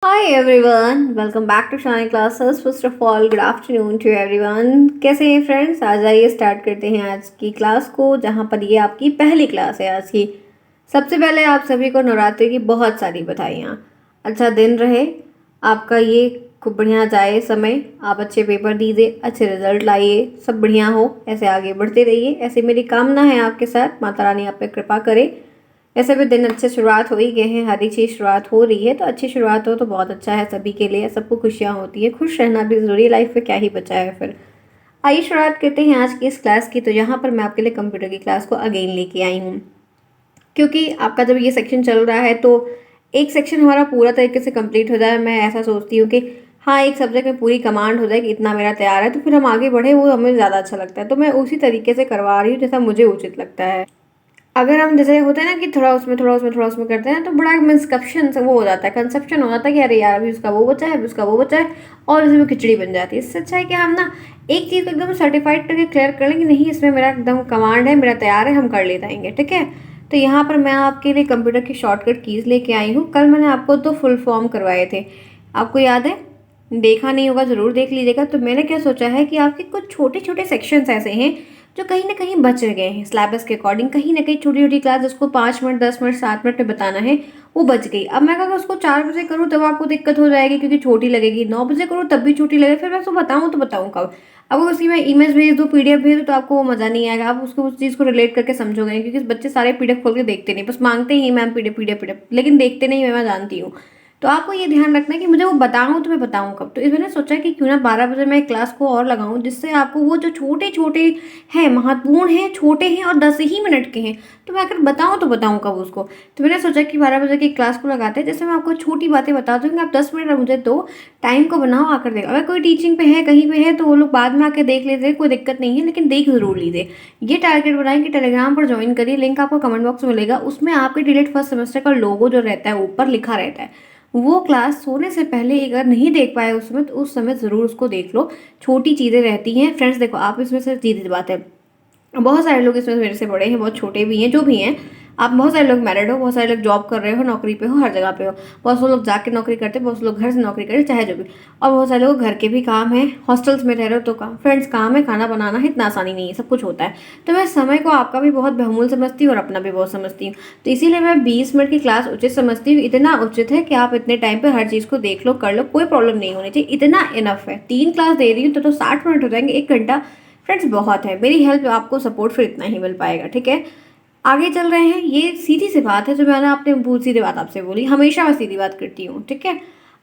Hi everyone, welcome back to Shine Classes. First of all, good afternoon to everyone. कैसे हैं friends? आज आइए start करते हैं आज की क्लास को, जहाँ पर ये आपकी पहली क्लास है आज की। सबसे पहले आप सभी को नवरात्रि की बहुत सारी बधाइयाँ। अच्छा दिन रहे आपका, ये खूब बढ़िया जाए समय, आप अच्छे पेपर दीजिए, अच्छे रिजल्ट लाइए, सब बढ़िया हो, ऐसे आगे बढ़ते रहिए। ऐसे मेरी कामना है आपके साथ, माता रानी आप पे कृपा करे। वैसे भी दिन अच्छे शुरुआत हो ही गए हैं, हर एक चीज़ शुरुआत हो रही है, तो अच्छी शुरुआत हो तो बहुत अच्छा है सभी के लिए, सबको खुशियाँ होती है, खुश रहना भी ज़रूरी है लाइफ में, क्या ही बचा है फिर। आइए शुरुआत करते हैं आज की इस क्लास की। तो यहाँ पर मैं आपके लिए कंप्यूटर की क्लास को अगेन लेके आई हूँ, क्योंकि आपका जब ये सेक्शन चल रहा है तो एक सेक्शन हमारा पूरा तरीके से कंप्लीट हो जाए, मैं ऐसा सोचती हूँ कि हाँ एक सब्जेक्ट में पूरी कमांड हो जाए कि इतना मेरा तैयार है, तो फिर हम आगे बढ़े, वो हमें ज़्यादा अच्छा लगता है। तो मैं उसी तरीके से करवा रही हूँ जैसा मुझे उचित लगता है। अगर हम जैसे होता है ना कि थोड़ा उसमें करते हैं, तो बड़ा मिसकप्शन वो हो जाता है, कंसेप्शन हो जाता है कि अरे यार अभी उसका वो बचा है, अभी उसका वो बचा है, और इसमें खिचड़ी बन जाती है। इससे अच्छा है कि हम ना एक चीज़ को एकदम सर्टिफाइड करके क्लियर कर लें कि नहीं इसमें मेरा एकदम कमांड है, मेरा तैयार है, हम कर ले जाएंगे, ठीक है। तो यहाँ पर मैं आपके लिए कंप्यूटर की शॉर्टकट कीज़ लेके आई हूँ। कल मैंने आपको तो फुल फॉर्म करवाए थे, आपको याद है? देखा नहीं होगा ज़रूर देख लीजिएगा। तो मैंने क्या सोचा है कि आपके कुछ छोटे छोटे सेक्शंस ऐसे हैं जो कहीं ना कहीं बच गए हैं सिलेबस के अकॉर्डिंग, कहीं ना कहीं छोटी छोटी क्लास जिसको 5 मिनट 10 मिनट 7 मिनट में बताना है वो बच गई। अब मैं अगर उसको 4 बजे करूँ तब आपको दिक्कत हो जाएगी क्योंकि छोटी लगेगी, 9 बजे करूँ तब भी छोटी लगेगी, फिर मैं उसको बताऊँ तो बताऊँ कब? अब अगर उसकी मैं इमेज भेज दूँ, पीडीएफ भेज दूँ, तो आपको वो मज़ा नहीं आएगा, आप उसको उस चीज़ को रिलेट करके समझोगे, क्योंकि बच्चे सारे पीडीएफ खोल के देखते नहीं, बस मांगते ही मैम पीडीएफ पीडीएफ पीडीएफ, लेकिन देखते नहीं, मैं जानती हूँ। तो आपको ये ध्यान रखना है कि मुझे वो बताऊँ तो मैं बताऊँ कब। तो इस मैंने सोचा कि क्यों ना 12 बजे मैं क्लास को और लगाऊँ, जिससे आपको वो जो छोटे छोटे हैं, महत्वपूर्ण हैं, छोटे हैं और 10 ही मिनट के हैं, तो मैं अगर बताऊँ तो बताऊँ कब उसको। तो मैंने सोचा कि 12 बजे की क्लास को लगाते हैं, जैसे मैं आपको छोटी बातें बता दूँगी, आप 10 मिनट मुझे दो, टाइम को बनाओ, आकर देखो। अगर कोई टीचिंग पे है, कहीं पे है, तो वो लोग बाद में आके देख लीजिए, कोई दिक्कत नहीं है, लेकिन देख ज़रूर लीजिए। ये टारगेट बनाएं कि टेलीग्राम पर ज्वाइन करिए, लिंक आपको कमेंट बॉक्स में मिलेगा, उसमें आपके डिलीट फर्स्ट सेमेस्टर का लोगो जो रहता है ऊपर लिखा रहता है, वो क्लास सोने से पहले अगर नहीं देख पाए उस समय, तो उस समय ज़रूर उसको देख लो। छोटी चीज़ें रहती हैं फ्रेंड्स, देखो आप इसमें से सीधी सी बात है, बहुत सारे लोग इसमें मेरे से बड़े हैं, बहुत छोटे भी हैं, जो भी हैं। आप बहुत सारे लोग मैरिड हो, बहुत सारे लोग जॉब कर रहे हो, नौकरी पे हो, हर जगह पे हो, बहुत से लोग जाके नौकरी करते हैं, बहुत से लोग घर से नौकरी करते, चाहे जो भी। और बहुत सारे लोग घर के भी काम है, हॉस्टल्स में रह रहे हो तो काम, फ्रेंड्स काम है, खाना बनाना है, इतना आसानी नहीं है, सब कुछ होता है। तो मैं समय को आपका भी बहुत बहुमूल्य समझती हूँ और अपना भी बहुत समझती हूँ। तो इसीलिए मैं 20 मिनट की क्लास उचित समझती हूँ, इतना उचित है कि आप इतने टाइम पर हर चीज़ को देख लो, कर लो, कोई प्रॉब्लम नहीं होनी चाहिए, इतना इनफ है। 3 क्लास दे रही हूँ तो 60 मिनट हो जाएंगे, 1 घंटा फ्रेंड्स बहुत है। मेरी हेल्प आपको सपोर्ट फिर इतना ही मिल पाएगा, ठीक है। आगे चल रहे हैं, ये सीधी सी बात है जो मैंने आपने बहुत सीधी बात आपसे बोली, हमेशा मैं सीधी बात करती हूँ, ठीक है।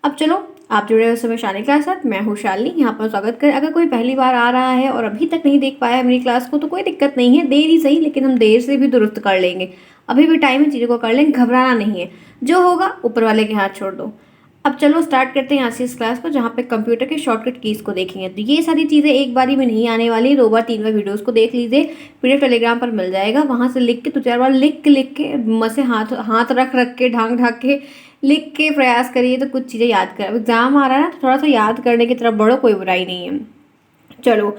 अब चलो, आप जुड़े हुए समय शानी क्लास साथ, मैं हूँ शालिनी, यहाँ पर स्वागत करें। अगर कोई पहली बार आ रहा है और अभी तक नहीं देख पाया है मेरी क्लास को, तो कोई दिक्कत नहीं है, देर ही सही, लेकिन हम देर से भी दुरुस्त कर लेंगे, अभी भी टाइम है, चीज़ों को कर लेंगे, घबराना नहीं है, जो होगा ऊपर वाले के हाथ छोड़ दो। अब चलो स्टार्ट करते हैं आज की इस क्लास को, जहाँ पे कंप्यूटर के शॉर्टकट कीज़ को देखेंगे। तो ये सारी चीज़ें एक बारी में नहीं आने वाली, 2 बार 3 बार वीडियोस को देख लीजिए, पीडीएफ टेलीग्राम पर मिल जाएगा, वहाँ से लिख के 2 4 बार लिख के मुँह से हाथ हाथ रख रख के ढांक ढाक के लिख के प्रयास करिए, तो कुछ चीज़ें याद कर, एग्जाम आ रहा है ना, तो थोड़ा सा याद करने की तरफ बढ़ो, कोई बुराई नहीं है। चलो,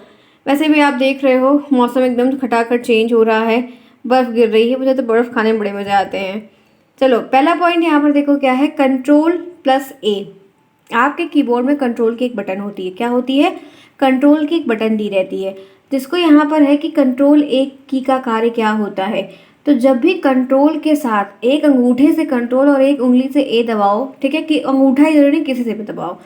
वैसे भी आप देख रहे हो मौसम एकदम खटाखट चेंज हो रहा है, बर्फ़ गिर रही है, मुझे तो बर्फ़ खाने में बड़े मज़े आते हैं। चलो पहला पॉइंट यहाँ पर देखो क्या है, कंट्रोल+A। आपके कीबोर्ड में कंट्रोल की एक बटन होती है, क्या होती है? कंट्रोल की एक बटन दी रहती है, जिसको यहाँ पर है कि कंट्रोल एक की का कार्य क्या होता है। तो जब भी कंट्रोल के साथ एक अंगूठे से कंट्रोल और एक उंगली से ए दबाओ, ठीक है, कि अंगूठा ही जरूरी नहीं, किसी से भी दबाओ,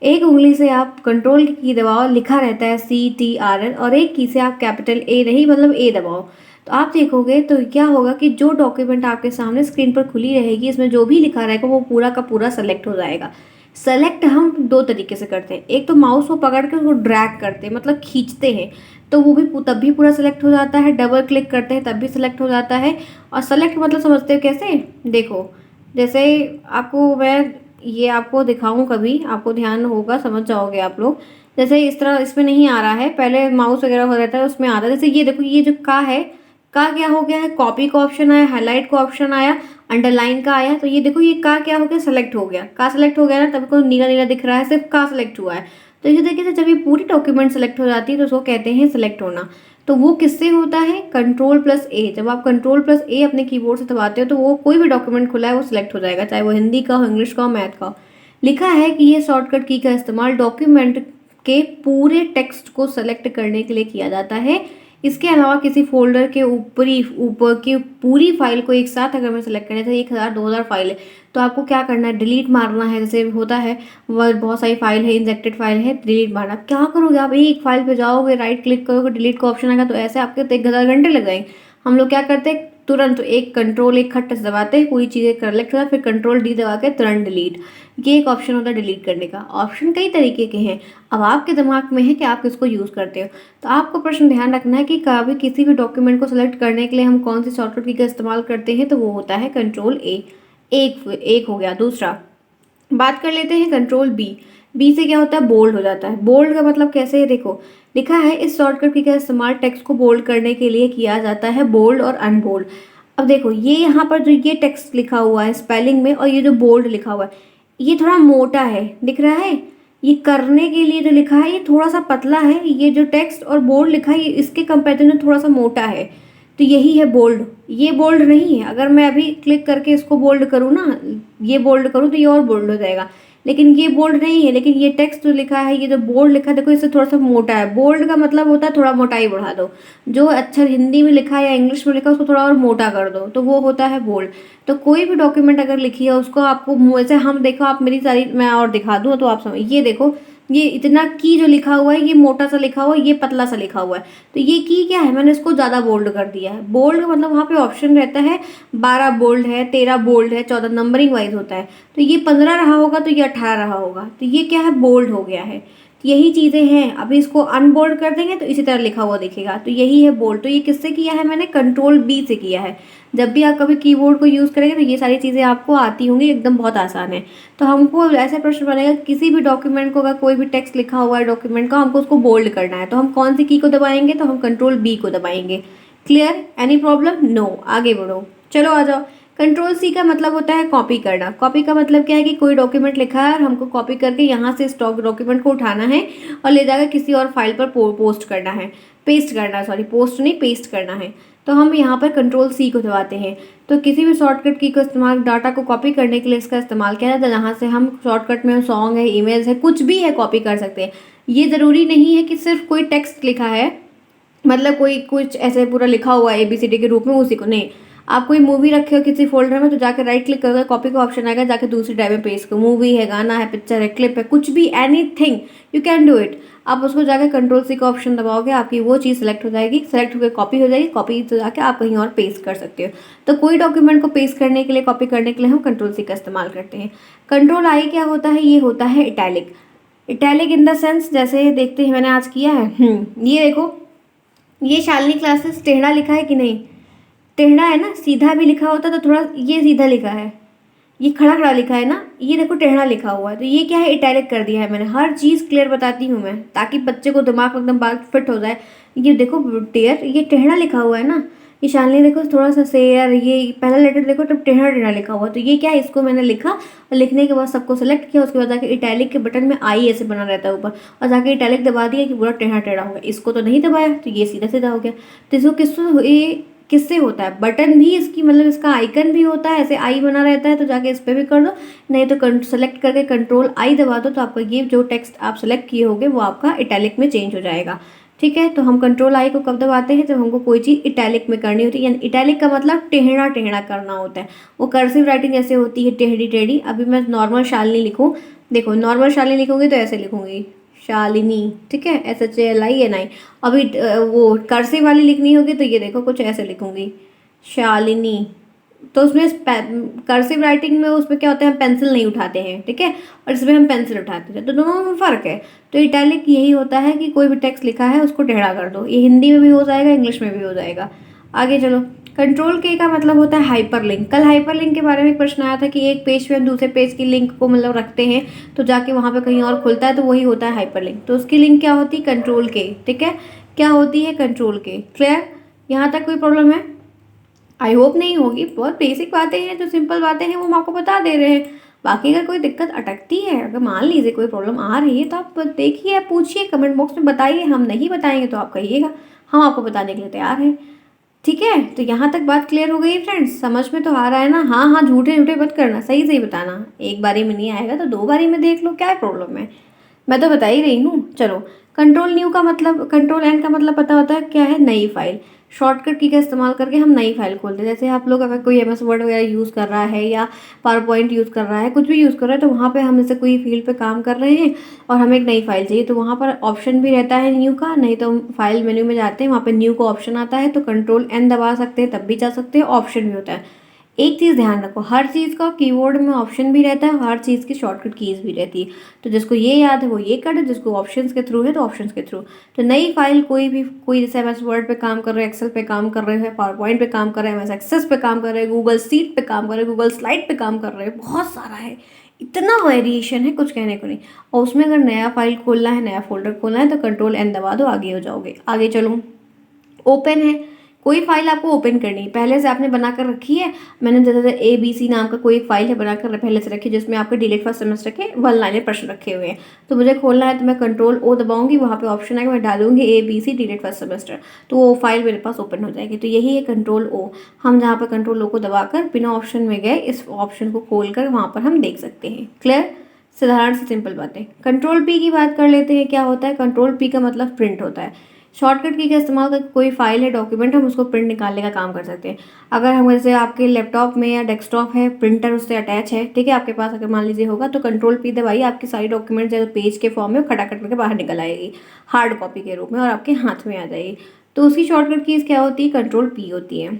एक उंगली से आप कंट्रोल की दबाओ, लिखा रहता है CTRL, और एक की से आप कैपिटल ए नहीं मतलब ए दबाओ, तो आप देखोगे तो क्या होगा कि जो डॉक्यूमेंट आपके सामने स्क्रीन पर खुली रहेगी, इसमें जो भी लिखा रहेगा वो पूरा का पूरा सेलेक्ट हो जाएगा। सेलेक्ट हम दो तरीके से करते हैं, एक तो माउस को पकड़ के उसको ड्रैग करते हैं, मतलब खींचते हैं, तो वो भी तब भी पूरा सेलेक्ट हो जाता है, डबल क्लिक करते हैं तब भी सेलेक्ट हो जाता है। और सेलेक्ट मतलब समझते हो कैसे? देखो, जैसे आपको मैं ये आपको दिखाऊं, कभी आपको ध्यान होगा, समझ जाओगे आप लोग। जैसे इस तरह इसमें नहीं आ रहा है, पहले माउस वगैरह हो रहता है उसमें आता है, जैसे ये देखो, ये जो का है, का क्या हो गया है, कॉपी का ऑप्शन आया, हाईलाइट का ऑप्शन आया, अंडरलाइन का आया, तो ये देखो ये का क्या हो गया, सेलेक्ट हो गया, का सेलेक्ट हो गया ना, तब को नीला नीला दिख रहा है, सिर्फ का सेलेक्ट हुआ है। तो इसी तरीके से जब ये पूरी डॉक्यूमेंट सेलेक्ट हो जाती है तो उसको कहते हैं सेलेक्ट होना। तो वो किससे होता है? कंट्रोल+A। जब आप कंट्रोल+A अपने कीबोर्ड से दबाते हो तो वो कोई भी डॉक्यूमेंट खुला है वो सिलेक्ट हो जाएगा, चाहे वो हिंदी का हो, इंग्लिश का हो, मैथ का हो। लिखा है कि ये शॉर्टकट की का इस्तेमाल डॉक्यूमेंट के पूरे टेक्स्ट को सेलेक्ट करने के लिए किया जाता है। इसके अलावा किसी फ़ोल्डर के ऊपर की पूरी फ़ाइल को एक साथ अगर मैं सेलेक्ट करना है, तो 1000 2000 फ़ाइल है, तो आपको क्या करना है, डिलीट मारना है। जैसे होता है वह बहुत सारी फ़ाइल है, इंजेक्टेड फ़ाइल है, डिलीट मारना। क्या करोगे आप, एक फ़ाइल पे जाओगे, राइट क्लिक करोगे, डिलीट का ऑप्शन आएगा, तो ऐसे आपके तो 1000 घंटे लग जाएंगे। हम लोग क्या करते हैं, तुरंत एक कंट्रोल एक खट से दबाते हैं, पूरी चीज़ें कलेक्ट होता है, फिर कंट्रोल डी दबा के तुरंत डिलीट। ये एक ऑप्शन होता है डिलीट करने का। ऑप्शन कई तरीके के हैं, अब आपके दिमाग में है कि आप किसको यूज़ करते हो। तो आपको प्रश्न ध्यान रखना है कि कभी किसी भी डॉक्यूमेंट को सेलेक्ट करने के लिए हम कौन सी शॉर्टकट की का इस्तेमाल करते हैं, तो वो होता है कंट्रोल ए। एक हो गया। दूसरा बात कर लेते हैं कंट्रोल बी। बी से क्या होता है, बोल्ड हो जाता है। बोल्ड का मतलब कैसे है, देखो लिखा है इस शॉर्टकट की का इस्तेमाल टेक्स्ट को बोल्ड करने के लिए किया जाता है, बोल्ड और अनबोल्ड। अब देखो ये यहाँ पर जो ये टेक्स्ट लिखा हुआ है स्पेलिंग में, और ये जो बोल्ड लिखा हुआ है, ये थोड़ा मोटा है, दिख रहा है। ये करने के लिए जो लिखा है ये थोड़ा सा पतला है, ये जो टेक्स्ट और बोल्ड लिखा है ये इसके कंपेरिजन में थोड़ा सा मोटा है, तो यही है बोल्ड। ये बोल्ड नहीं है। अगर मैं अभी क्लिक करके इसको बोल्ड करूँ ना, ये बोल्ड करूँ, तो ये और बोल्ड हो जाएगा, लेकिन ये बोल्ड नहीं है। लेकिन ये टेक्स्ट जो लिखा है, ये जो बोल्ड लिखा है, देखो इससे थोड़ा सा मोटा है। बोल्ड का मतलब होता है थोड़ा मोटाई बढ़ा दो, जो अक्षर हिंदी में लिखा है या इंग्लिश में लिखा है उसको थोड़ा और मोटा कर दो, तो वो होता है बोल्ड। तो कोई भी डॉक्यूमेंट अगर लिखी है उसको आपको वैसे, हम देखो आप मेरी सारी मैं और दिखा दूँ तो आप समझ, ये देखो ये इतना की जो लिखा हुआ है ये मोटा सा लिखा हुआ है, ये पतला सा लिखा हुआ है, तो ये की क्या है, मैंने इसको ज़्यादा बोल्ड कर दिया है। बोल्ड का मतलब वहाँ पे ऑप्शन रहता है, 12 बोल्ड है, 13 बोल्ड है, 14 नंबरिंग वाइज होता है, तो ये 15 रहा होगा तो ये 18 रहा होगा, तो ये क्या है, बोल्ड हो गया है। तो यही चीज़ें हैं। अभी इसको अनबोल्ड कर देंगे तो इसी तरह लिखा हुआ दिखेगा, तो यही है बोल्ड। तो ये किससे किया है, मैंने कंट्रोल बी से किया है। जब भी आप कभी कीबोर्ड को यूज़ करेंगे तो ये सारी चीज़ें आपको आती होंगी, एकदम बहुत आसान है। तो हमको ऐसा प्रश्न बनेगा, किसी भी डॉक्यूमेंट को अगर कोई भी टेक्स्ट लिखा हुआ है डॉक्यूमेंट का, हमको उसको बोल्ड करना है, तो हम कौन सी की को दबाएंगे, तो हम कंट्रोल बी को दबाएंगे। क्लियर, एनी प्रॉब्लम, नो, आगे बढ़ो, चलो आ जाओ। कंट्रोल सी का मतलब होता है कॉपी करना। कॉपी का मतलब क्या है कि कोई डॉक्यूमेंट लिखा है और हमको कॉपी करके यहाँ से स्टॉक डॉक्यूमेंट को उठाना है और ले जाकर किसी और फाइल पर पोस्ट करना है, पेस्ट करना है, सॉरी पोस्ट नहीं पेस्ट करना है, तो हम यहाँ पर कंट्रोल सी को दबाते हैं। तो किसी भी शॉर्टकट की को इस्तेमाल डाटा को कॉपी करने के लिए इसका इस्तेमाल किया जाता है, जहाँ से हम शॉर्टकट में सॉन्ग है, इमेज है, कुछ भी है कॉपी कर सकते हैं। ये ज़रूरी नहीं है कि सिर्फ कोई टेक्स्ट लिखा है, मतलब कोई कुछ ऐसे पूरा लिखा हुआ है ABCD के रूप में, उसी को नहीं। आप कोई मूवी रखे हो किसी फोल्डर में, तो जाके राइट क्लिक करोगे, कॉपी का ऑप्शन आएगा, जाके दूसरी ड्राइव में पेस्ट करो। मूवी है, गाना है, पिक्चर है, क्लिप है, कुछ भी, anything you can do it. आप उसको जाकर कंट्रोल सी का ऑप्शन दबाओगे, आपकी वो चीज़ सेलेक्ट हो जाएगी, सेलेक्ट होकर कॉपी हो जाएगी, कॉपी तो जाके आप कहीं और पेस्ट कर सकते हो। तो कोई डॉक्यूमेंट को पेस्ट करने के लिए, कॉपी करने के लिए हम कंट्रोल सी का इस्तेमाल करते हैं। कंट्रोल आई क्या होता है, ये होता है italic. Italic in the sense, जैसे देखते हैं मैंने आज किया है, ये देखो, ये शालिनी क्लासेस टेढ़ा लिखा है कि नहीं, टेढ़ा है ना, सीधा भी लिखा होता तो थोड़ा, ये सीधा लिखा है, ये खड़ा खड़ा लिखा है ना, ये देखो टेढ़ा लिखा हुआ है, तो ये क्या है, इटैलिक कर दिया है मैंने। हर चीज़ क्लियर बताती हूँ मैं, ताकि बच्चे को दिमाग में एकदम बात फिट हो जाए। ये देखो टेयर, ये टेढ़ा लिखा हुआ है ना, ये शालिनी देखो थोड़ा सा शेयर, ये पहला लेटर देखो तब टेढ़ा टेढ़ा लिखा हुआ, तो ये क्या है, इसको मैंने लिखा और लिखने के बाद सबको सेलेक्ट किया, उसके बाद जाके इटैलिक के बटन में आई ऐसे बना रहता है ऊपर, और जाके इटैलिक दबा दिया कि पूरा टेढ़ा टेढ़ा हो गया। इसको तो नहीं दबाया तो ये सीधा सीधा हो गया। तो इसको ये किससे होता है, बटन भी इसकी, मतलब इसका आइकन भी होता है, ऐसे आई बना रहता है, तो जाके इस पर भी कर दो, नहीं तो सेलेक्ट करके कंट्रोल आई दबा दो, तो आपका ये जो टेक्स्ट आप सेलेक्ट किए होगे वो आपका इटैलिक में चेंज हो जाएगा। ठीक है, तो हम कंट्रोल आई को कब दबाते हैं, जब हमको कोई चीज़ इटैलिक में करनी होती है, यानी इटैलिक का मतलब टेढ़ा टेढ़ा करना होता है। वो कर्सिव राइटिंग ऐसे होती है, टेढ़ी टेढ़ी। अभी मैं नॉर्मल शालिनी लिखूँ, देखो नॉर्मल शालिनी लिखूँगी तो ऐसे लिखूँगी, शालिनी, ठीक है, SHALINI। अभी वो कर्सिव वाली लिखनी होगी तो ये देखो कुछ ऐसे लिखूँगी, शालिनी। तो उसमें कर्सिव राइटिंग में उसमें क्या होता है, हम पेंसिल नहीं उठाते हैं, ठीक है, और इसमें हम पेंसिल उठाते हैं, तो दोनों में फ़र्क है। तो इटैलिक यही होता है कि कोई भी टेक्स्ट लिखा है उसको टेढ़ा कर दो, ये हिंदी में भी हो जाएगा, इंग्लिश में भी हो जाएगा। आगे चलो, कंट्रोल के का मतलब होता है हाइपरलिंक। कल हाइपरलिंक के बारे में एक प्रश्न आया था कि एक पेज पे हम दूसरे पेज की लिंक को मतलब रखते हैं तो जाके वहाँ पे कहीं और खुलता है, तो वही होता है हाइपरलिंक। तो उसकी लिंक क्या होती है, कंट्रोल के, ठीक है, क्या होती है, कंट्रोल के। क्लियर, यहाँ तक कोई प्रॉब्लम है, आई होप नहीं होगी। बहुत बेसिक बातें हैं, जो सिंपल बातें हैं वो हम आपको बता दे रहे हैं। बाकी अगर कोई दिक्कत अटकती है, अगर मान लीजिए कोई प्रॉब्लम आ रही है, तो आप देखिए, पूछिए, कमेंट बॉक्स में बताइए, हम नहीं बताएंगे तो आप कहिएगा, हम आपको बताने के लिए तैयार हैं। ठीक है, तो यहाँ तक बात क्लियर हो गई फ्रेंड्स, समझ में तो आ रहा है ना? हाँ हाँ, झूठे झूठे मत करना, सही सही बताना। एक बारी में नहीं आएगा तो 2 बारी में देख लो, क्या प्रॉब्लम है? मैं तो बता ही रही हूँ। चलो, कंट्रोल न्यू का मतलब, कंट्रोल एन का मतलब पता होता है क्या है? नई फाइल। शॉर्टकट की का इस्तेमाल करके हम नई फाइल खोलते हैं। जैसे आप लोग अगर कोई एमएस वर्ड वगैरह यूज़ कर रहा है या पावर पॉइंट यूज़ कर रहा है, कुछ भी यूज़ कर रहा है, तो वहाँ पे हम जैसे कोई फील्ड पे काम कर रहे हैं और हमें एक नई फाइल चाहिए, तो वहाँ पर ऑप्शन भी रहता है न्यू का। नहीं तो हम फाइल मेन्यू में जाते हैं, वहाँ पे न्यू का ऑप्शन आता है, तो कंट्रोल एन दबा सकते हैं, तब भी जा सकते हैं, ऑप्शन भी होता है। एक चीज़ ध्यान रखो, हर चीज़ का कीबोर्ड में ऑप्शन भी रहता है, हर चीज़ की शॉर्टकट कीज़ भी रहती है। तो जिसको ये याद है वो ये कर दे, जिसको ऑप्शंस के थ्रू है तो ऑप्शंस के थ्रू। तो नई फाइल कोई भी, कोई जैसे एमएस वर्ड पे काम कर रहे हैं, एक्सेल पे काम कर रहे हैं, पावर पॉइंट पे काम कर रहे हैं, एमएस एक्सेस पे काम कर रहे हैं, गूगल सीट पे काम कर रहे हैं, गूगल स्लाइड पे काम कर रहे हैं, बहुत सारा है, इतना वेरिएशन है कुछ कहने को नहीं। और उसमें अगर नया फाइल खोलना है, नया फोल्डर खोलना है, तो कंट्रोल एन दबा दो, आगे हो जाओगे। आगे चलो, ओपन है, कोई फाइल आपको ओपन करनी है, पहले से आपने बना कर रखी है। मैंने जैसे ABC नाम का कोई फाइल है बनाकर पहले से रखी है, जिसमें आपके डिलीट फर्स्ट सेमेस्टर के 1 लाइनर प्रश्न रखे हुए हैं। तो मुझे खोलना है, तो मैं कंट्रोल O दबाऊंगी, वहाँ पे ऑप्शन आएगा, मैं डालूंगी ABC डिलीट फर्स्ट सेमेस्टर, तो वो फाइल मेरे पास ओपन हो जाएगी। तो यही है कंट्रोल O। हम जहाँ पर कंट्रोल O को दबाकर बिना ऑप्शन में गए इस ऑप्शन को खोल कर वहाँ पर हम देख सकते हैं। क्लियर? साधारण सी सिंपल बातें। कंट्रोल P की बात कर लेते हैं। क्या होता है? कंट्रोल P का मतलब प्रिंट होता है। शॉर्टकट की का इस्तेमाल करके कोई फाइल है, डॉक्यूमेंट, हम उसको प्रिंट निकालने का काम कर सकते हैं। अगर हम जैसे आपके लैपटॉप में या डेस्कटॉप है, प्रिंटर उससे अटैच है, ठीक है, आपके पास अगर मान लीजिए होगा, तो कंट्रोल P दबाइए, आपकी सारी डॉक्यूमेंट जैसे पेज के फॉर्म में खटाखट करके बाहर निकल आएगी हार्ड कॉपी के रूप में और आपके हाथ में आ जाएगी। तो उसकी शॉर्टकट कीज़ क्या होती है? कंट्रोल P होती है।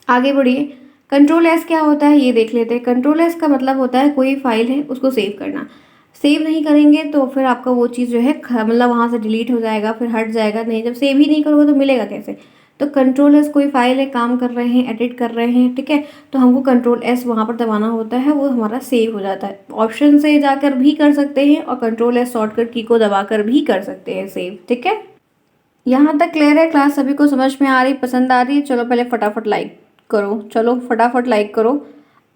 आगे बढ़िए, कंट्रोल एस क्या होता है ये देख लेते हैं। कंट्रोल एस का मतलब होता है कोई फाइल है उसको सेव करना। सेव नहीं करेंगे तो फिर आपका वो चीज़ जो है मतलब वहाँ से डिलीट हो जाएगा, फिर हट जाएगा। नहीं, जब सेव ही नहीं करोगे तो मिलेगा कैसे? तो कंट्रोल एस, कोई फाइल है, काम कर रहे हैं, एडिट कर रहे हैं, ठीक है, तो हमको कंट्रोल एस वहाँ पर दबाना होता है, वो हमारा सेव हो जाता है। ऑप्शन से जाकर भी कर सकते हैं और कंट्रोल एस शॉर्टकट की को दबाकर भी कर सकते हैं सेव। ठीक है, यहाँ तक क्लियर है? क्लास सभी को समझ में आ रही, पसंद आ रही है? चलो पहले फटाफट लाइक करो, चलो फटाफट लाइक करो।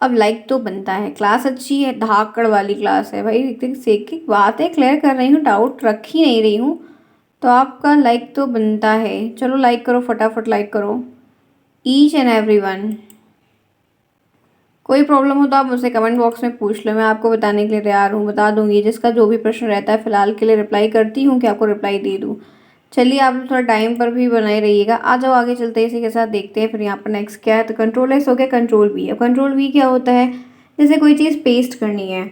अब लाइक तो बनता है, क्लास अच्छी है, धाकड़ वाली क्लास है भाई, एकदम सेक की बातें क्लियर कर रही हूँ, डाउट रख ही नहीं रही हूँ, तो आपका लाइक तो बनता है। चलो लाइक करो, फटाफट लाइक करो, ईच एंड एवरीवन। कोई प्रॉब्लम हो तो आप मुझसे कमेंट बॉक्स में पूछ लो, मैं आपको बताने के लिए तैयार हूँ, बता दूंगी। जिसका जो भी प्रश्न रहता है फिलहाल के लिए रिप्लाई करती हूँ कि आपको रिप्लाई दे दूँ। चलिए, आप थोड़ा टाइम पर भी बनाए रहिएगा। आ जाओ आगे चलते हैं, इसी के साथ देखते हैं फिर यहाँ पर नेक्स्ट क्या है। तो कंट्रोल एस हो गया, कंट्रोल वी। अब कंट्रोल वी क्या होता है? जैसे कोई चीज़ पेस्ट करनी है,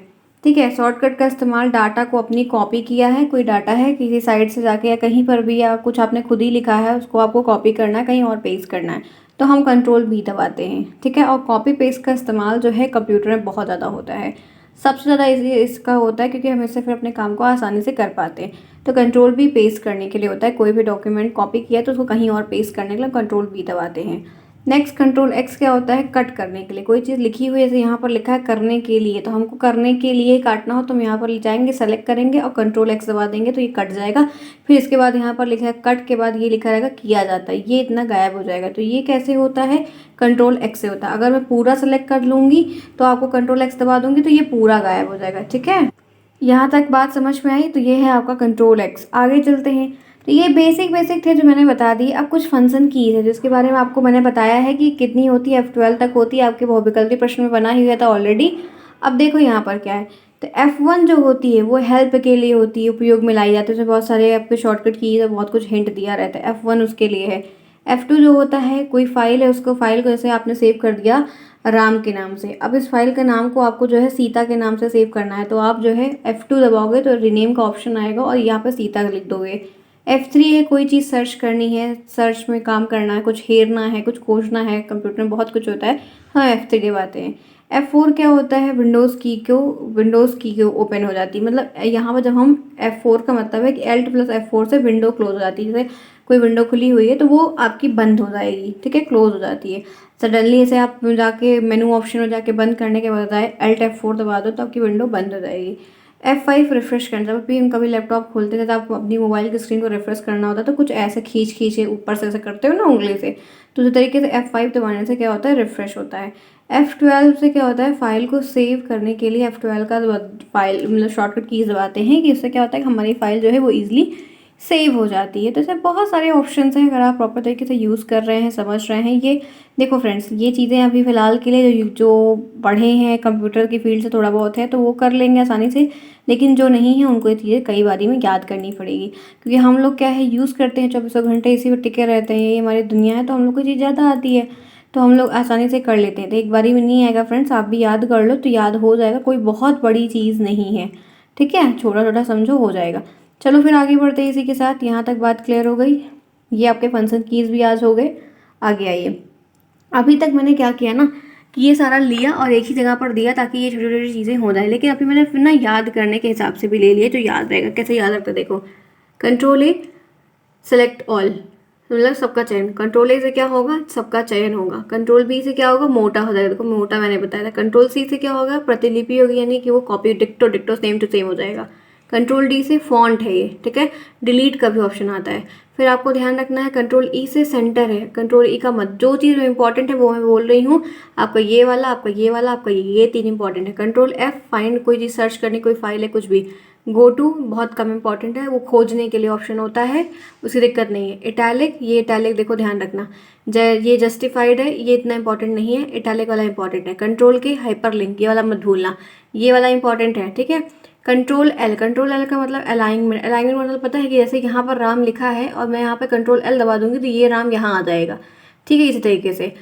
ठीक है, शॉर्टकट का इस्तेमाल, डाटा को अपनी कॉपी किया है, कोई डाटा है किसी साइट से जाके या कहीं पर भी, या कुछ आपने खुद ही लिखा है, उसको आपको कॉपी करना है, कहीं और पेस्ट करना है, तो हम कंट्रोल भी दबाते हैं। ठीक है, और कॉपी पेस्ट का इस्तेमाल जो है कंप्यूटर में बहुत ज़्यादा होता है, सबसे ज़्यादा इसका होता है, क्योंकि हम इससे फिर अपने काम को आसानी से कर पाते हैं। तो कंट्रोल भी पेस्ट करने के लिए होता है, कोई भी डॉक्यूमेंट कॉपी किया तो उसको कहीं और पेस्ट करने के लिए कंट्रोल भी दबाते हैं। नेक्स्ट कंट्रोल एक्स क्या होता है? कट करने के लिए। कोई चीज़ लिखी हुई है, जैसे यहाँ पर लिखा है करने के लिए, तो हमको करने के लिए काटना हो तो हम यहाँ पर जाएंगे, सेलेक्ट करेंगे और कंट्रोल एक्स दबा देंगे तो ये कट जाएगा। फिर इसके बाद यहाँ पर लिखा है कट के बाद ये लिखा रहेगा किया जाता है, ये इतना गायब हो जाएगा। तो ये कैसे होता है? कंट्रोल एक्स से होता है। अगर मैं पूरा सेलेक्ट कर लूँगी तो आपको कंट्रोल एक्स दबा दूंगी तो ये पूरा गायब हो जाएगा। ठीक है, यहाँ तक बात समझ में आई? तो ये है आपका कंट्रोल एक्स। आगे चलते हैं। तो ये बेसिक बेसिक थे जो मैंने बता दी। अब कुछ फंक्शन कीज़ है जिसके बारे में आपको मैंने बताया है कि कितनी होती है, F12 तक होती है, आपके बहुविकल्पी प्रश्न में बना ही हुआ था ऑलरेडी। अब देखो यहाँ पर क्या है, तो F1 जो होती है वो हेल्प के लिए होती है, उपयोग में लाई जाती है, उसमें बहुत सारे आपके शॉर्टकट कीज़ है, बहुत कुछ हिंट दिया रहता है, F1 उसके लिए है। F2 जो होता है, कोई फाइल है, उसको फाइल को जैसे आपने सेव कर दिया राम के नाम से, अब इस फाइल का नाम को आपको जो है सीता के नाम से सेव करना है, तो आप जो है F2 दबाओगे तो रीनेम का ऑप्शन आएगा और यहाँ पर सीता लिख दोगे। F3 है, कोई चीज़ सर्च करनी है, सर्च में काम करना है, कुछ हेरना है, कुछ खोजना है, कंप्यूटर में बहुत कुछ होता है, हाँ F3 दबाते हैं। F4 क्या होता है? विंडोज़ की को ओपन हो जाती है, मतलब यहाँ पर जब हम F4 का मतलब है कि Alt + F4 से विंडो क्लोज हो जाती है। जैसे कोई विंडो खुली हुई है तो वो आपकी बंद हो जाएगी, ठीक है, क्लोज हो जाती है सडनली। ऐसे आप जाके मेनू ऑप्शन में जाके बंद करने के बजाय Alt F4 दबा दो तो आपकी विंडो बंद हो जाएगी। F5 रिफ्रेश करना, जब भी हम कभी लैपटॉप खोलते थे तो आपको अपनी मोबाइल की स्क्रीन को रिफ्रेश करना होता है, तो कुछ ऐसे खींच के ऊपर से ऐसे करते हो ना उंगली से, तो उसी तरीके से F5 दबाने से क्या होता है? रिफ्रेश होता है। F12 से क्या होता है? फाइल को सेव करने के लिए F12 का फाइल मतलब शॉर्टकट कीज दबाते हैं कि इससे क्या होता है कि हमारी फाइल जो है वो ईजिली सेव हो जाती है। तो इसमें बहुत सारे ऑप्शंस हैं, अगर आप प्रॉपर तरीके से यूज़ कर रहे हैं, समझ रहे हैं। ये देखो फ्रेंड्स, ये चीज़ें अभी फ़िलहाल के लिए जो पढ़े हैं कंप्यूटर की फील्ड से थोड़ा बहुत है तो वो कर लेंगे आसानी से, लेकिन जो नहीं है उनको ये चीज़ें कई बारी में याद करनी पड़ेगी, क्योंकि हम लोग क्या है यूज़ करते हैं, चौबीसों घंटे इसी पर टिके रहते हैं, ये हमारी दुनिया है, तो हम लोग को चीज़ ज़्यादा आती है, तो हम लोग आसानी से कर लेते हैं। तो एक बारी में नहीं आएगा फ्रेंड्स, आप भी याद कर लो तो याद हो जाएगा, कोई बहुत बड़ी चीज़ नहीं है, ठीक है, छोटा छोटा समझो हो जाएगा। चलो फिर आगे बढ़ते हैं इसी के साथ। यहाँ तक बात क्लियर हो गई, ये आपके फंक्शन कीज़ भी आज हो गए। आगे आइए, अभी तक मैंने क्या किया ना कि ये सारा लिया और एक ही जगह पर दिया ताकि ये छोटी छोटी चीज़ें हो जाए, लेकिन अभी मैंने फिर ना याद करने के हिसाब से भी ले लिया जो याद रहेगा। कैसे याद रखते देखो, कंट्रोल ए सेलेक्ट ऑल, मतलब सबका चयन। कंट्रोल ए से क्या होगा, सबका चयन होगा। कंट्रोल बी से क्या होगा, मोटा हो जाएगा, देखो मोटा मैंने बताया था। कंट्रोल सी से क्या होगा, प्रतिलिपि होगी, यानी कि वो कॉपी डिक्टो डिक्टो सेम टू सेम हो जाएगा। कंट्रोल डी से फॉन्ट है ये, ठीक है, डिलीट का भी ऑप्शन आता है। फिर आपको ध्यान रखना है, कंट्रोल ई से सेंटर है, कंट्रोल ई का मत, जो चीज़ इंपॉर्टेंट है वो मैं बोल रही हूँ, आपका ये वाला, आपका ये वाला, आपका ये तीन इंपॉर्टेंट है। कंट्रोल एफ, फाइंड कोई चीज़ सर्च करनी, कोई फाइल है कुछ भी। गो टू बहुत कम इंपॉर्टेंट है, वो खोजने के लिए ऑप्शन होता है, उसकी दिक्कत नहीं है। इटैलिक, ये इटैलिक देखो ध्यान रखना, ये जस्टिफाइड है, ये इतना इंपॉर्टेंट नहीं है, इटैलिक वाला इंपॉर्टेंट है। कंट्रोल के हाइपरलिंक, ये वाला मत भूलना, ये वाला इंपॉर्टेंट है, ठीक है। कंट्रोल एल, कंट्रोल एल का मतलब अलाइनमेंट, अलाइनमेंट मतलब पता है कि जैसे यहाँ पर राम लिखा है और मैं यहाँ पे कंट्रोल एल दबा दूंगी तो ये राम यहाँ आ जाएगा, ठीक है, इसी तरीके से।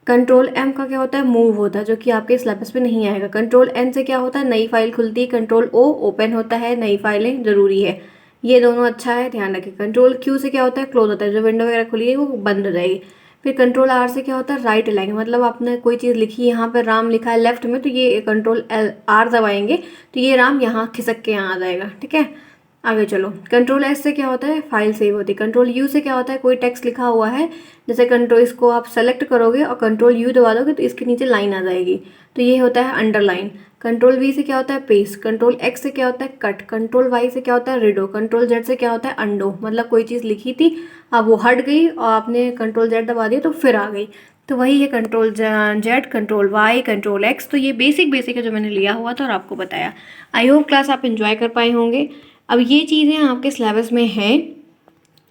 कंट्रोल एम का क्या होता है, मूव होता है, जो कि आपके सिलेबस पे नहीं आएगा। कंट्रोल एन से क्या होता है, नई फाइल खुलती है। कंट्रोल ओ, ओपन होता है, नई फाइलें ज़रूरी है, ये दोनों अच्छा है, ध्यान रखिए। कंट्रोल क्यू से क्या होता है, क्लोज होता है, जो विंडो वगैरह खुली है वो बंद हो जाएगी। फिर कंट्रोल आर से क्या होता है, राइट अलाइन, मतलब आपने कोई चीज़ लिखी, यहाँ पर राम लिखा है लेफ्ट में, तो ये कंट्रोल एल आर दबाएंगे तो ये राम यहाँ खिसक के यहाँ आ जाएगा, ठीक है। आगे चलो, कंट्रोल एस से क्या होता है, फाइल सेव होती है। कंट्रोल यू से क्या होता है, कोई टेक्स्ट लिखा हुआ है, जैसे कंट्रोल, इसको आप सेलेक्ट करोगे और कंट्रोल यू दबा दोगे तो इसके नीचे लाइन आ जाएगी, तो ये होता है अंडरलाइन। कंट्रोल वी से क्या होता है, पेस्ट। कंट्रोल एक्स से क्या होता है, कट। कंट्रोल वाई से क्या होता है, रिडो। कंट्रोल जेड से क्या होता है, अंडो, मतलब कोई चीज़ लिखी थी, अब वो हट गई और आपने कंट्रोल जेड दबा दिया तो फिर आ गई, तो वही है control Z, control Y, control X. तो ये बेसिक बेसिक है जो मैंने लिया हुआ था और आपको बताया। आई होप क्लास आप इन्जॉय कर पाए होंगे। अब ये चीज़ें आपके सिलेबस में हैं,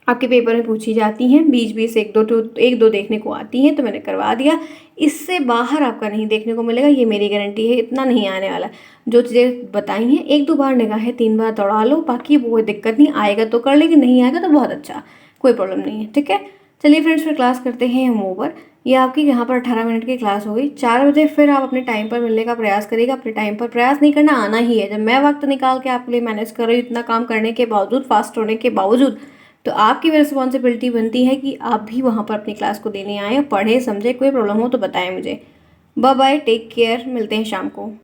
आपके पेपर में पूछी जाती हैं, बीच बीच से एक दो देखने को आती हैं, तो मैंने करवा दिया। इससे बाहर आपका नहीं देखने को मिलेगा, ये मेरी गारंटी है, इतना नहीं आने वाला। जो चीज़ें बताई हैं एक दो बार निगाहें तीन बार दौड़ा लो, बाकी वो कोई दिक्कत नहीं, आएगा तो कर लेंगे, नहीं आएगा तो बहुत अच्छा, कोई प्रॉब्लम नहीं है, ठीक है। चलिए फ्रेंड्स, फिर क्लास करते हैं हम ओवर। ये आपकी यहाँ पर 18 मिनट की क्लास हो गई। 4 बजे फिर आप अपने टाइम पर मिलने का प्रयास करिएगा। अपने टाइम पर प्रयास नहीं करना, आना ही है। जब मैं वक्त निकाल के आपके लिए मैनेज कर रही हूँ, इतना काम करने के बावजूद, फास्ट होने के बावजूद, तो आपकी भी रिस्पॉन्सिबिलिटी बनती है कि आप भी वहाँ पर अपनी क्लास को देने आए, पढ़े समझे। कोई प्रॉब्लम हो तो बताएं मुझे। बाय बाय, टेक केयर, मिलते हैं शाम को।